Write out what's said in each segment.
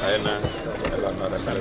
ఆయన ఎలా ఉన్నారు సార్?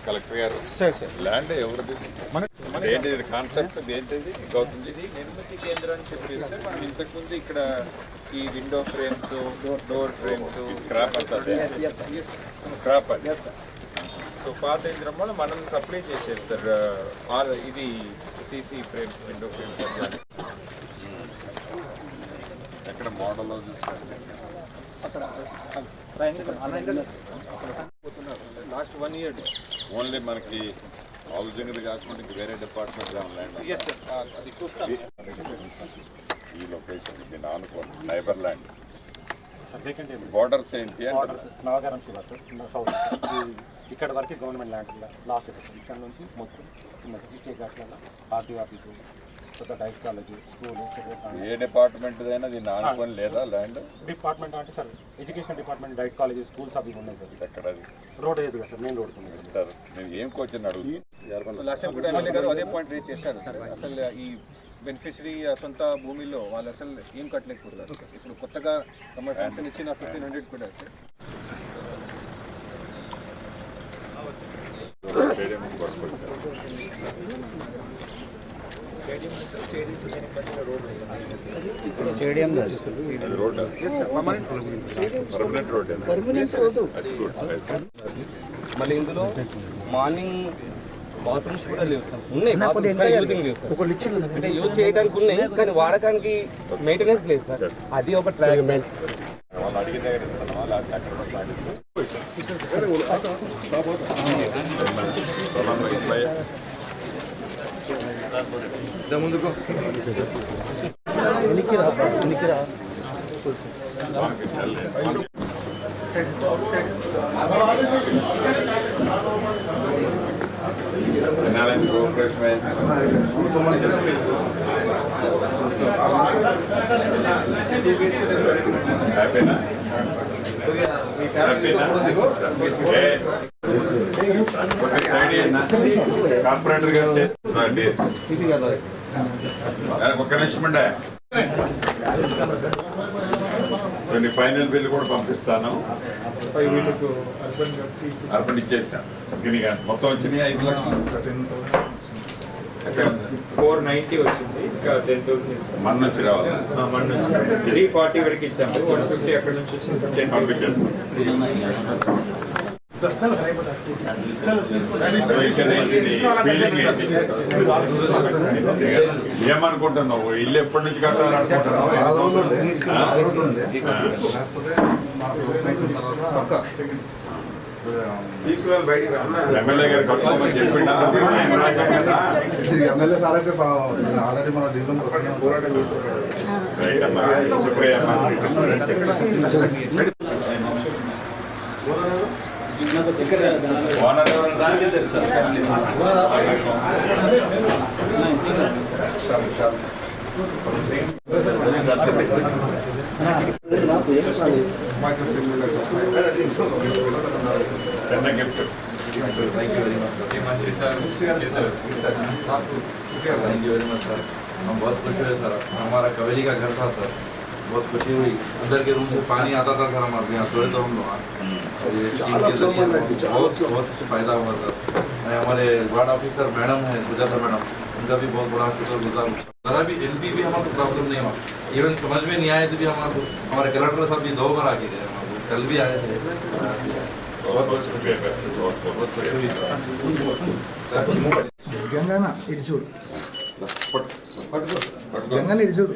కలెక్టర్ గారు ల్యాండ్ ఎవరిది? ఏంటిది కాన్సెప్ట్? ఏంటిది గౌతమ్జీ? నిర్మితి కేంద్రం అని చెప్పేసి సార్ మనం ఇంతకుముందు ఇక్కడ ఈ window frames, door frames, scrap అంతా స్క్రాప్ అది. సో పాత యంత్రంలో మనం సప్లై చేసేది సార్. ఇది సీసీ ఫ్రేమ్స్, విండో ఫ్రేమ్స్ అని. ఎక్కడ మోడల్ లాస్ట్ 1 year ఓన్లీ మనకి హౌసింగ్ కాకుండా ఇంక వేరే డిపార్ట్మెంట్ ల్యాండ్ అది చూస్తాను. ఈ లొకేషన్ దీని ఆనుకోండి నైబర్ ల్యాండ్ బోర్డర్స్ ఏంటి అంటే నవగారం శివ సౌత్ ఇక్కడ వరకు గవర్నమెంట్ ల్యాండ్ లాస్ట్ ఇక్కడ నుంచి మొత్తం సిటీ గాట్ల ఆర్టీ ఆఫీసు కొత్త డైట్ కాలేజ్ స్కూల్. ఏ డిపార్ట్మెంట్ అయినా దీన్ని ఆనుకొని లేదా ల్యాండ్? డిపార్ట్మెంట్ అంటే sir education department, diet college, schools అవి ఉన్నాయి సార్. ఎక్కడ అది రోడ్ ఏది కదా సార్, మెయిన్ రోడ్ ఇస్తారు. నేను ఏం క్వశ్చన్ అడుగుతాను? లాస్ట్ టైం కూడా ఎమ్మెల్యే గారు అదే పాయింట్ రేజ్ చేశారు సార్. అసలు ఈ బెనిఫిషరీ సొంత భూమిలో వాళ్ళు అసలు ఏం కట్టలేకపోతారు. ఇప్పుడు కొత్తగా కమర్షియల్ ఇచ్చిన 1500 కూడా sir. Stadium road permanent road. మళ్ళీ ఇందులో మార్నింగ్ బాత్రూమ్స్ కూడా లేవు సార్. ఉన్నాయి యూజింగ్ లేవు సార్. అంటే యూజ్ చేయడానికి ఉన్నాయి కానీ వాడకానికి మెయింటెనెన్స్ లేదు సార్. అది ఒక ట్రాక్. వాళ్ళు అడిగిన దగ్గర ఇస్తాను. వాళ్ళు అక్కడ ముందుకు కార్పొరేటర్ గారు ఒక్క నిమిషం అండి. కొన్ని ఫైనల్ బిల్ కూడా పంపిస్తాను. అర్బన్ ఇచ్చేసాను. మొత్తం వచ్చినాయి 5 లక్షలు. 490 వచ్చింది. ఇంకా 10,000 ఇస్తాం. మన నుంచి రావాలి. మన నుంచి 340 వరకు ఇచ్చాము. 150 ఎక్కడి నుంచి వచ్చింది పంపించేస్తాం. ఏమనుకుంటున్నావు? ఇల్లు ఎప్పటి నుంచి కట్టాలనుకుంటున్నావు? ఎమ్మెల్యే గారు కట్టుకోమని చెప్పిండా? ఎమ్మెల్యే సార్ అయితే ఆల్రెడీ మన డివిజన్ సుప్రియ ఓనర్ చిన్న gift. Thank you very much sir. मंत्री sir thank you very much sir. हम बहुत खुश हुए सर. हमारा कवेली का घर था सर. बहुत खुशी हुई. अंदर के रूम से पानी आता था सर. हमारे यहाँ सोए तो हम लोग और ये स्कीम के जरिए बहुत फायदा हुआ सर. हमारे वार्ड ऑफिसर मैडम है सुजाता मैडम, उनका भी बहुत बड़ा शुक्रगुजार हूँ. ज़रा भी एलपी भी हमारे प्रॉब्लम नहीं हुआ. इवन समझ में नहीं आए तो भी हमारे कलेक्टर साहब भी 2 बार आके गए. कल भी आए थे. बहुत बहुत शुक्रिया. बहुत खुशी हुई గంగాన ఇటు చూడు. గంగాన ఇటు చూడు.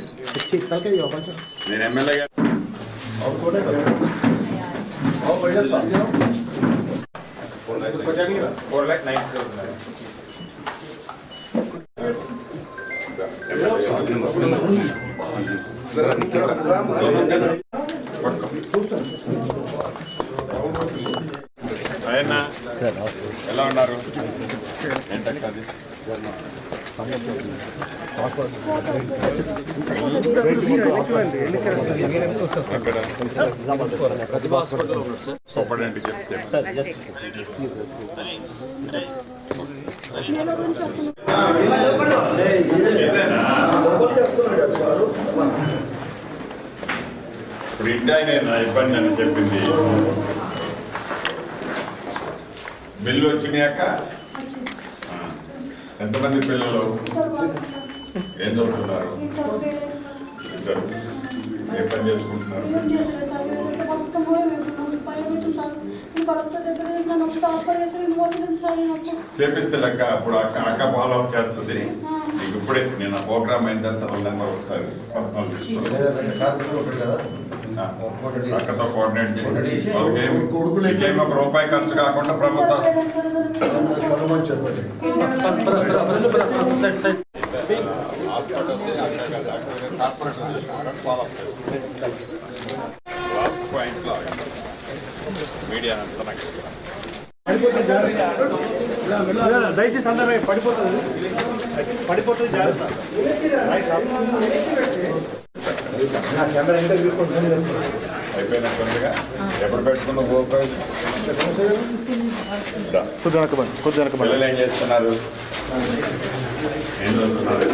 నేను ఎమ్మెల్యే గారు ఆయన ఎలా ఉన్నారు? ఏంటక్క అది? సూపరింటెండెంట్కి చెప్తే ఇప్పుడు ఇండియా ఇబ్బంది అని చెప్పింది. బిల్లు వచ్చినాక ఎంతమంది పిల్లలు ఏం చదువుతున్నారు? ఇద్దరు. ఏ పని చేసుకుంటున్నారు? చేపిస్తే లెక్క అప్పుడు అక్క ఫాలో అప్ చేస్తుంది. నీకు ఇప్పుడే నేను ప్రోగ్రామ్ అయిన తర్వాత నెంబర్ ఒకసారి పర్సనల్ తీసుకుంటాను. అక్కతో కోఆర్డినేట్ చేసి వాళ్ళకి ఏం ఒక రూపాయి ఖర్చు కాకుండా ప్రభుత్వం లాస్ట్ పాయింట్లో మీడియా అంతా నాకు దయచేసి అందరూ పడిపోతుంది జాగ్రత్త. అయిపోయినట్టుందిగా. ఎప్పుడు పెట్టుకున్న పిల్లలు ఏం చేస్తున్నారు? ఏం చదువుతున్నారు?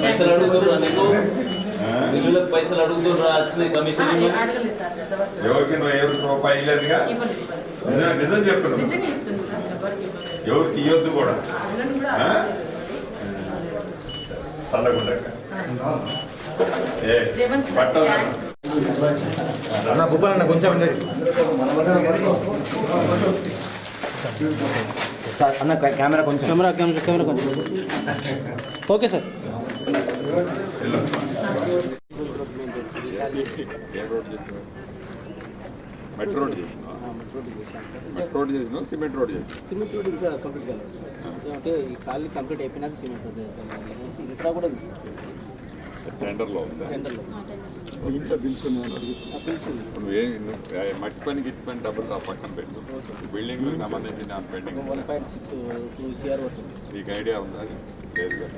పైసలు అడుగుతున్నా నీకు, పిల్లలకు పైసలు అడుగుతున్నా వచ్చినాయి కమిషన్. ఎవరికి రూపాయి లేదుగా. నిజం చెప్పను, ఎవరికి ఇవ్వద్దు కూడా. చల్లకుండా పట్ట భూపాలన్న కొంచెం అన్న కెమెరా కొంచెం ఓకే సార్. మెట్రో రోడ్ చేసినా? మెట్రో రోడ్ చేసినా సిమెంట్ రోడ్ చేసినా? సిమెంట్ రోడ్ ఇంకా కంప్లీట్ కాలేదు సార్. అంటే ఈ ఖాళీ కంప్లీట్ అయిపోయినాక సిమెంట్ రోడ్ ఇన్ఫ్రా కూడా తీసుకుంటాం. టెండర్లో ఉందా? టెండర్లో మట్టి పని గిట్టి పని డబ్బులు ఆ పక్కన పెట్టు. బిల్డింగ్ సంబంధించిన పెండింగ్ 1.62 CR పడుతుంది. నీకు ఐడియా ఉందా? లేదు కదా.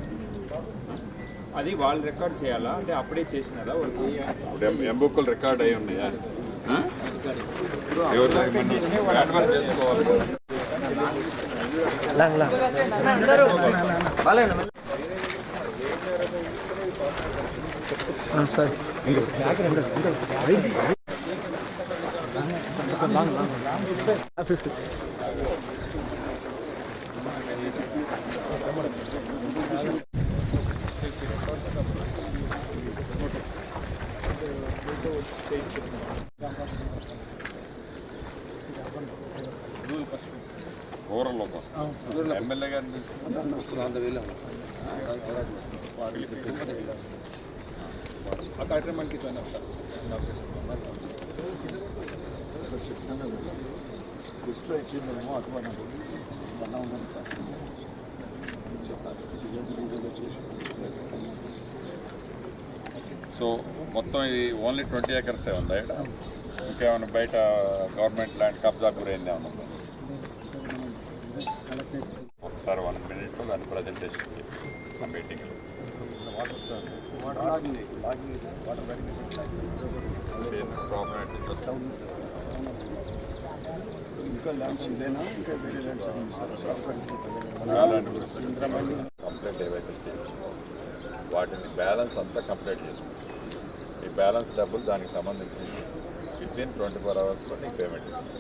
అది వాళ్ళు రికార్డ్ చేయాలా అంటే అప్పుడే చేసినారా? ఎంబుక్కులు రికార్డ్ అయి ఉన్నాయా? ఎవరు చేసుకోవాలి. సార్ రూరల్లోకి వస్తుంది. ఎమ్మెల్యే గారిని ఆ కార్యక్రమానికి దృష్టిలో ఇచ్చిందేమో అటువంటి సో మొత్తం ఇది ఓన్లీ 20 acres ఉందా? ఇంకేమైనా బయట గవర్నమెంట్ ల్యాండ్ కబ్జా గురైంది ఏమన్నా? ఒకసారి 1 minute దాని ప్రజెంటేషన్ ఆ మీటింగ్లో ఇంకా ల్యాండ్స్ ఇదేనా ఇంకా వేరే ల్యాండ్స్ కంప్లైంట్ ఏవైతే చేసిందో వాటిని బ్యాలెన్స్ అంతా కంప్లీట్ చేసుకుంటాం. ఈ బ్యాలెన్స్ డబ్బులు దానికి సంబంధించింది వితిన్ 24 hours నీకు పేమెంట్ ఇస్తాను.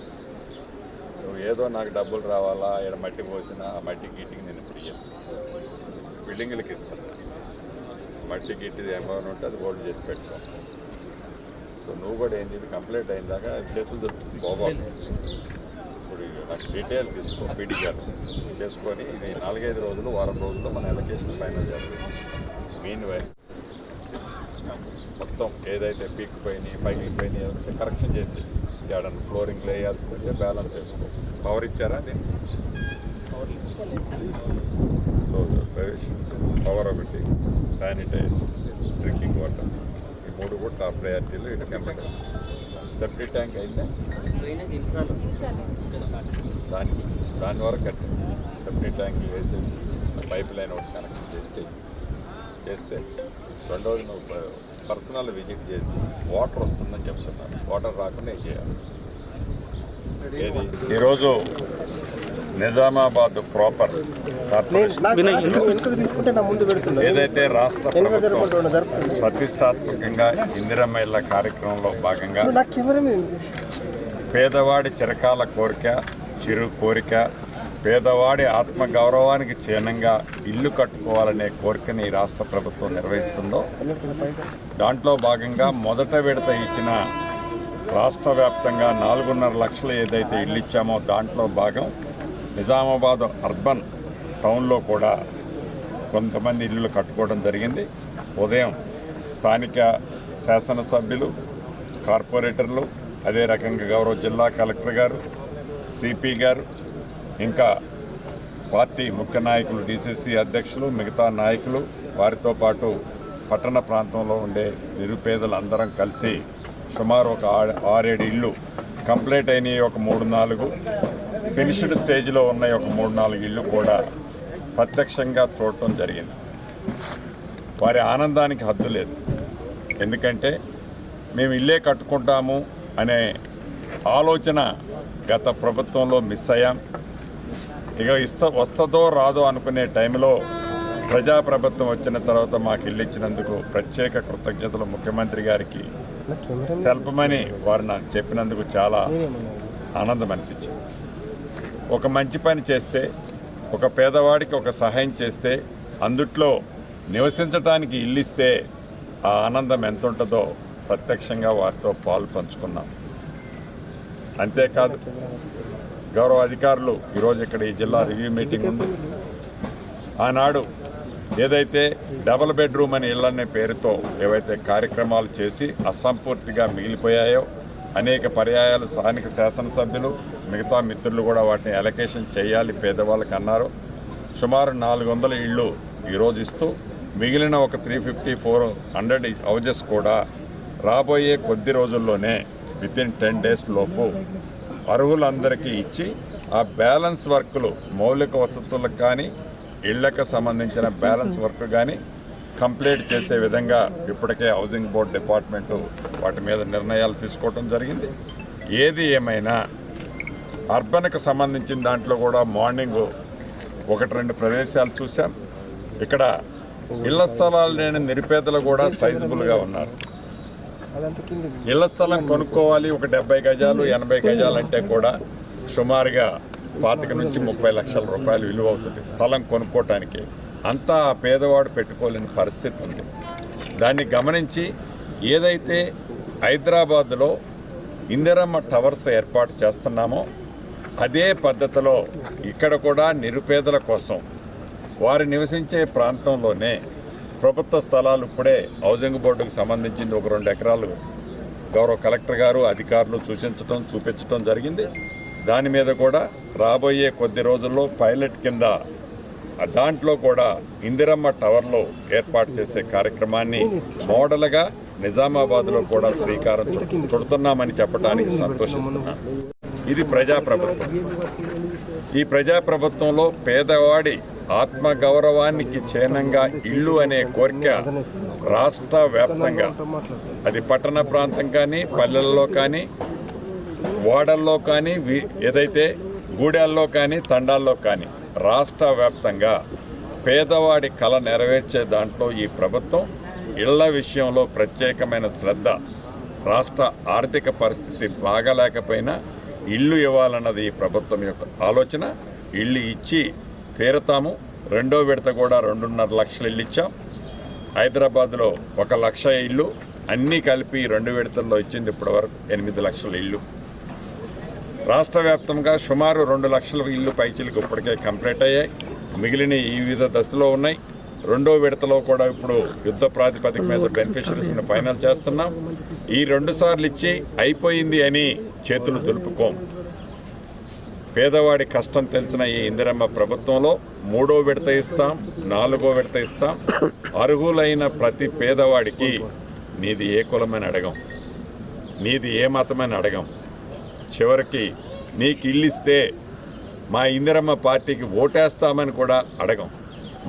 నువ్వు ఏదో నాకు డబ్బులు రావాలా, ఇక్కడ మట్టి పోసినా ఆ మట్టి గిట్టికి నేను ఇప్పుడు ఇయ్యను, బిల్డింగ్లకి ఇస్తాను. మట్టి గిట్టిది ఏమైనా ఉంటే అది హోల్డ్ చేసి పెట్టుకో. సో నువ్వు కూడా ఏంటి కంప్లీట్ అయిన చేతులు దొరుకుతుంది బాగోదు. ఇప్పుడు నాకు డీటెయిల్ తీసుకో, పీడీఆర్ చేసుకొని ఇది 4-5 రోజులు, వారం రోజుల్లో మన ఎలకేషన్ ఫైనల్ చేస్తాం. మీన్ వై మొత్తం ఏదైతే పీక్ పోయినాయి పైకి అంటే కరెక్షన్ చేసి ఏడన్నా ఫ్లోరింగ్ వేయాల్సి ఉంటే బ్యాలెన్స్ వేసుకో. పవర్ ఇచ్చారా దీన్ని? సో పవర్ ఒకటి, శానిటైజేషన్, డ్రింకింగ్ వాటర్, ఈ 3 కూడా టాప్ ప్రయారిటీలో ఇటు కంప్లీట్. సెప్టిక్ ట్యాంక్ అయితే దాని వరకు కట్టింది. సెప్టిక్ ట్యాంక్ వేసేసి పైప్ లైన్ ఒకటి కనెక్ట్ చేస్తే రెండోది నువ్వు పర్సనల్ విజిట్ చేసి వాటర్ వస్తుందని చెప్తున్నారు. వాటర్ రాకుండా ఏం చేయాలి? ఈరోజు నిజామాబాద్ ప్రాపర్ ఏదైతే రాష్ట్ర ప్రభుత్వం ప్రతిష్టాత్మకంగా ఇందిరమ్మ ఇళ్ల కార్యక్రమంలో భాగంగా పేదవాడి చిరకాల కోరిక, చిరు కోరిక, పేదవాడి ఆత్మగౌరవానికి చిహ్నంగా ఇల్లు కట్టుకోవాలనే కోరికని రాష్ట్ర ప్రభుత్వం నిర్వహిస్తుందో దాంట్లో భాగంగా మొదట విడత ఇచ్చిన రాష్ట్ర వ్యాప్తంగా 4.5 లక్షలు ఏదైతే ఇల్లు ఇచ్చామో దాంట్లో భాగం నిజామాబాద్ అర్బన్ టౌన్లో కూడా కొంతమంది ఇల్లులు కట్టుకోవడం జరిగింది. ఉదయం స్థానిక శాసనసభ్యులు, కార్పొరేటర్లు, అదే రకంగా గౌరవ జిల్లా కలెక్టర్ గారు, సిపి గారు, ఇంకా పార్టీ ముఖ్య నాయకులు, డిసిసి అధ్యక్షులు, మిగతా నాయకులు, వారితో పాటు పట్టణ ప్రాంతంలో ఉండే నిరుపేదలు అందరం కలిసి సుమారు ఒక 6-7 ఇళ్ళు కంప్లీట్ అయినాయి. ఒక 3-4 ఫినిష్డ్ స్టేజ్లో ఉన్నాయి. ఒక 3-4 ఇళ్ళు కూడా ప్రత్యక్షంగా చూడటం జరిగింది. వారి ఆనందానికి హద్దు లేదు. ఎందుకంటే మేము ఇల్లే కట్టుకుంటాము అనే ఆలోచన గత ప్రభుత్వంలో మిస్ అయ్యాం. ఇక వస్తుందో రాదో అనుకునే టైంలో ప్రజాప్రభుత్వం వచ్చిన తర్వాత మాకు ఇల్లు ఇచ్చినందుకు ప్రత్యేక కృతజ్ఞతలు ముఖ్యమంత్రి గారికి తెలపమని వారు నాకు చెప్పినందుకు చాలా ఆనందం అనిపించింది. ఒక మంచి పని చేస్తే, ఒక పేదవాడికి ఒక సహాయం చేస్తే, అందుట్లో నివసించడానికి ఇల్లు ఇస్తే ఆ ఆనందం ఎంత ఉంటుందో ప్రత్యక్షంగా వారితో పాలు పంచుకున్నాం. అంతేకాదు, గౌరవ అధికారులు ఈరోజు ఇక్కడ ఈ జిల్లా రివ్యూ మీటింగ్ ఉంది. ఆనాడు ఏదైతే డబుల్ బెడ్రూమ్ అని ఇళ్ళనే పేరుతో ఏవైతే కార్యక్రమాలు చేసి అసంపూర్తిగా మిగిలిపోయాయో అనేక పర్యాయాలు స్థానిక శాసనసభ్యులు, మిగతా మిత్రులు కూడా వాటిని అలొకేషన్ చేయాలి పేదవాళ్ళకి అన్నారు. సుమారు 400 ఇళ్ళు ఈరోజు ఇస్తూ మిగిలిన ఒక 350-400 హౌజెస్ కూడా రాబోయే కొద్ది రోజుల్లోనే వితిన్ 10 days లోపు అర్హులందరికీ ఇచ్చి ఆ బ్యాలెన్స్ వర్క్లు, మౌలిక వసతులకు కానీ ఇళ్లకు సంబంధించిన బ్యాలెన్స్ వర్క్ కానీ కంప్లీట్ చేసే విధంగా ఇప్పటికే హౌసింగ్ బోర్డ్ డిపార్ట్మెంటు వాటి మీద నిర్ణయాలు తీసుకోవడం జరిగింది. ఏది ఏమైనా అర్బన్కి సంబంధించిన దాంట్లో కూడా మార్నింగ్ 1-2 ప్రదేశాలు చూసాం. ఇక్కడ ఇళ్ల స్థలాలు లేని నిరుపేదలు కూడా సైజబుల్గా ఉన్నారు. ఇళ్ల స్థలం కొనుక్కోవాలి, ఒక 70 గజాలు 80 గజాలు అంటే కూడా సుమారుగా 25 నుంచి 30 లక్షల రూపాయలు విలువ అవుతుంది స్థలం కొనుక్కోవటానికి. అంతా ఆ పేదవాడు పెట్టుకోలేని పరిస్థితి ఉంది. దాన్ని గమనించి ఏదైతే హైదరాబాద్లో ఇందిరమ్మ టవర్స్ ఏర్పాటు చేస్తున్నామో అదే పద్ధతిలో ఇక్కడ కూడా నిరుపేదల కోసం వారు నివసించే ప్రాంతంలోనే ప్రభుత్వ స్థలాలు ఇప్పుడే హౌసింగ్ బోర్డుకు సంబంధించింది ఒక 2 ఎకరాలు గౌరవ కలెక్టర్ గారు, అధికారులు చూపించడం జరిగింది. దాని మీద కూడా రాబోయే కొద్ది రోజుల్లో పైలట్ కింద దాంట్లో కూడా ఇందిరమ్మ టవర్లో ఏర్పాటు చేసే కార్యక్రమాన్ని మోడల్గా నిజామాబాద్లో కూడా శ్రీకారం చుడుతున్నామని చెప్పడానికి సంతోషిస్తున్నాను. ఇది ప్రజాప్రభుత్వం. ఈ ప్రజాప్రభుత్వంలో పేదవాడి ఆత్మగౌరవానికి చిహ్నంగా ఇల్లు అనే కోరిక రాష్ట్ర వ్యాప్తంగా, అది పట్టణ ప్రాంతం కానీ, పల్లెల్లో కానీ, వాడల్లో కానీ, ఏదైతే గూడెల్లో కానీ, తండాల్లో కానీ రాష్ట్ర వ్యాప్తంగా పేదవాడి కళ నెరవేర్చే దాంట్లో ఈ ప్రభుత్వం ఇళ్ల విషయంలో ప్రత్యేకమైన శ్రద్ధ. రాష్ట్ర ఆర్థిక పరిస్థితి బాగలేకపోయినా ఇల్లు ఇవ్వాలన్నది ఈ ప్రభుత్వం యొక్క ఆలోచన. ఇల్లు ఇచ్చి తీరతాము. రెండో విడత కూడా 2.5 లక్షల ఇల్లు ఇచ్చాం. హైదరాబాద్లో 1 లక్ష ఇల్లు అన్నీ కలిపి 2 విడతల్లో ఇచ్చింది ఇప్పటివరకు 8 లక్షల ఇల్లు. రాష్ట్ర వ్యాప్తంగా సుమారు 2 లక్షల ఇల్లు పైచీలకు ఇప్పటికే కంప్లీట్ అయ్యాయి. మిగిలిన ఈ వివిధ దశలో ఉన్నాయి. రెండో విడతలో కూడా ఇప్పుడు యుద్ధ ప్రాతిపదిక మీద బెనిఫిషరీస్ని ఫైనల్ చేస్తున్నాం. ఈ 2 సార్లు ఇచ్చి అయిపోయింది అని చేతులు దులుపుకోం. పేదవాడి కష్టం తెలిసిన ఈ ఇందిరమ్మ ప్రభుత్వంలో 3వ విడత ఇస్తాం, 4వ విడత ఇస్తాం. అర్హులైన ప్రతి పేదవాడికి నీది ఏ కులమని అడగం, నీది ఏ మతమని అడగం. చివరికి నీకు ఇల్లు ఇస్తే మా ఇందిరమ్మ పార్టీకి ఓటేస్తామని కూడా అడగం.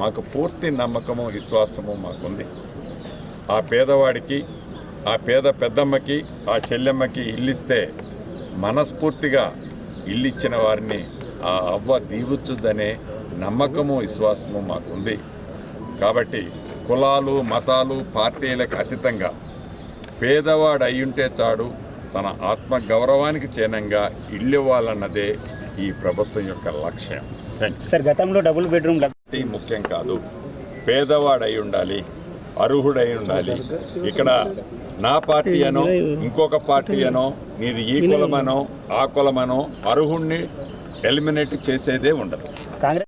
మాకు పూర్తి నమ్మకము, విశ్వాసము మాకుంది. ఆ పేదవాడికి, ఆ పేద పెద్దమ్మకి, ఆ చెల్లెమ్మకి ఇల్లు ఇస్తే మనస్ఫూర్తిగా ఇల్లు ఇచ్చిన వారిని ఆ అవ్వ దీవుచ్చుద్దనే నమ్మకము, విశ్వాసము మాకుంది. కాబట్టి కులాలు, మతాలు, పార్టీలకు అతీతంగా పేదవాడు అయ్యుంటే చాడు, తన ఆత్మ గౌరవానికి చిహ్నంగా ఇల్లు ఇవ్వాలన్నదే ఈ ప్రభుత్వం యొక్క లక్ష్యం. సార్, గతంలో డబుల్ బెడ్రూమ్ ముఖ్యం కాదు, పేదవాడు అయి ఉండాలి, అర్హుడై ఉండాలి. ఇక్కడ నా పార్టీ అనో, ఇంకొక పార్టీ అనో, నీది ఈ కులమనో, ఆ కులమనో అర్హుడిని ఎలిమినేట్ చేసేదే ఉండదు. కాంగ్రెస్